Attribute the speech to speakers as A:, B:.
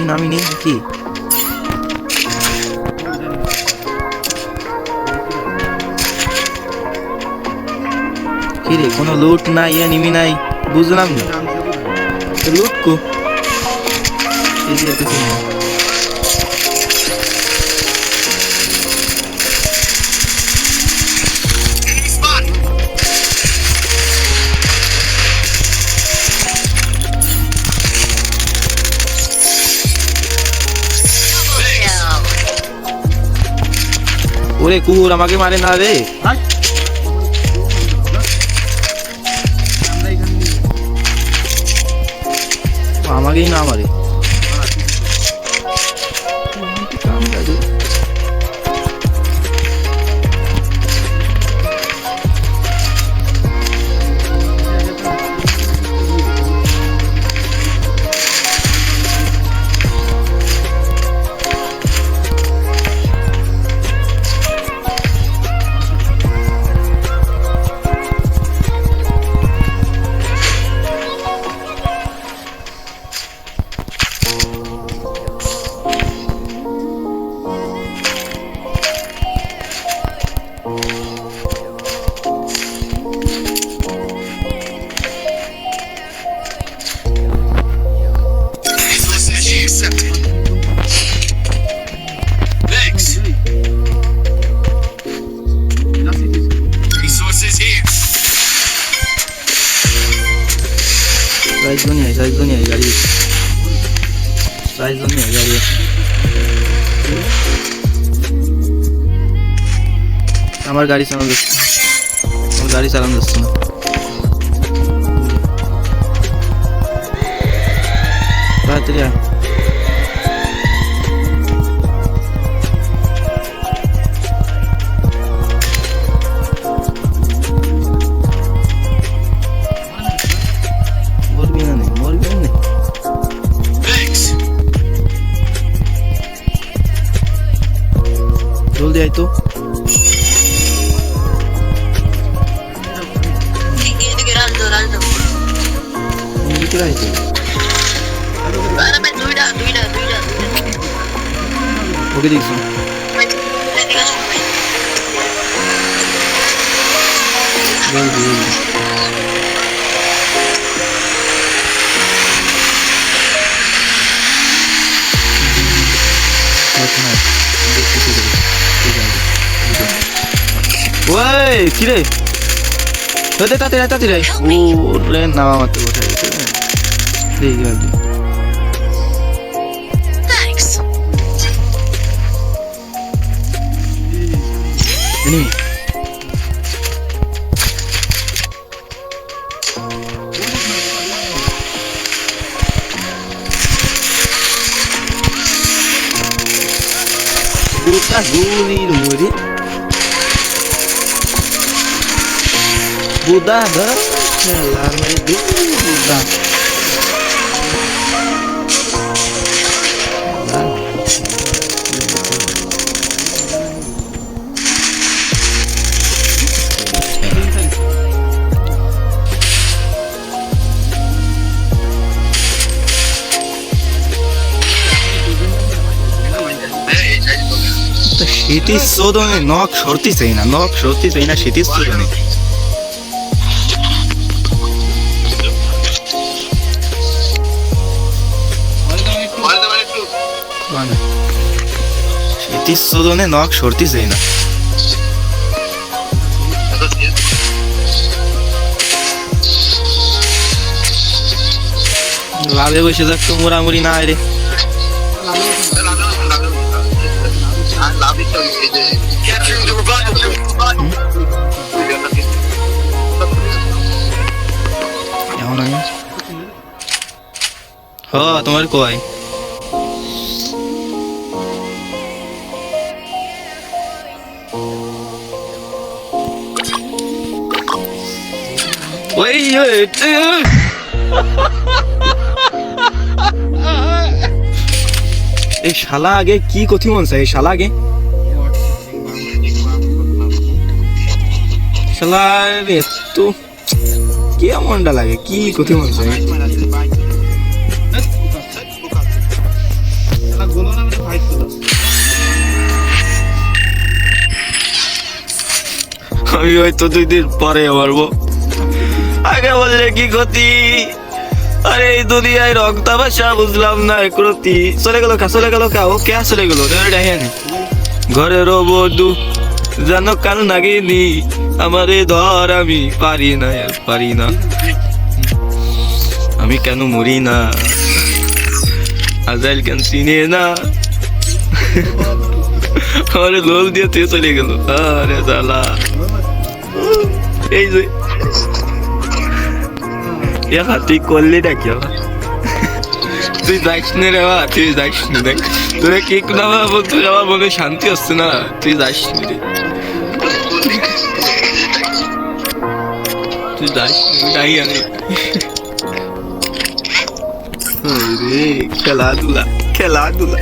A: নামিনি নাকি? কিরে কোনো লুট নাই এনিমি নাই বুঝলাম না। লুট কো এদিকে না। ওরে কুকুর আমাকে মারে না রে। আমাকেই না মারে। साइज तो नहीं है गाड़ी, साइज तो नहीं है गाड़ी। हमारी गाड़ी चलाना दोस्तों, गाड़ी चलाना दोस्तों। बात क्या? जल्दी आई तो ओके देख सुन ওই কি রে হতে তাতে রে ওরে নামা মারতে বসে গেছে ঠিক আছে থ্যাঙ্কস এনিমি puta gulir muri Buddha da selama itu Buddha Shiti sodone nok shorti seina shiti sodone shiti sodone nok shorti seina লাভে বসে যাক তো মোরামুরি না রে हाँ तुम्हारे को आई এই শালা আগে কি কথি মন চাই শালা আগে শালা রে তো কি মনটা লাগে কি কথি মন চাই আমি হয়তো 2 দিন পরে মরবো। আগে বললে কি ক্ষতি? আরে এই দুনিয়ায় রং তামাশা বুঝলাম না একরতি। চলে গেল কা ও কে চলে গেল দেখেন। ঘরের বধূ জানো কাল নাগিনি, আমারে ধর আমি পারি না পারি না, আমি কেন মরি না, আজাইল কেন চিনে না। আরে লোল দিয়ে তুই চলে গেল। আরে জ্বালা। এই যে তুই করলি নাকি আবার? তুই যাইস নে রে বা, তুই যাইস নি। দেখ তোরা কি না বলতে আমার মনে শান্তি হচ্ছে না, তুই যাইস নি রে, তুই যাইস নি। যাই আমি খেলাধুলা খেলাধুলা।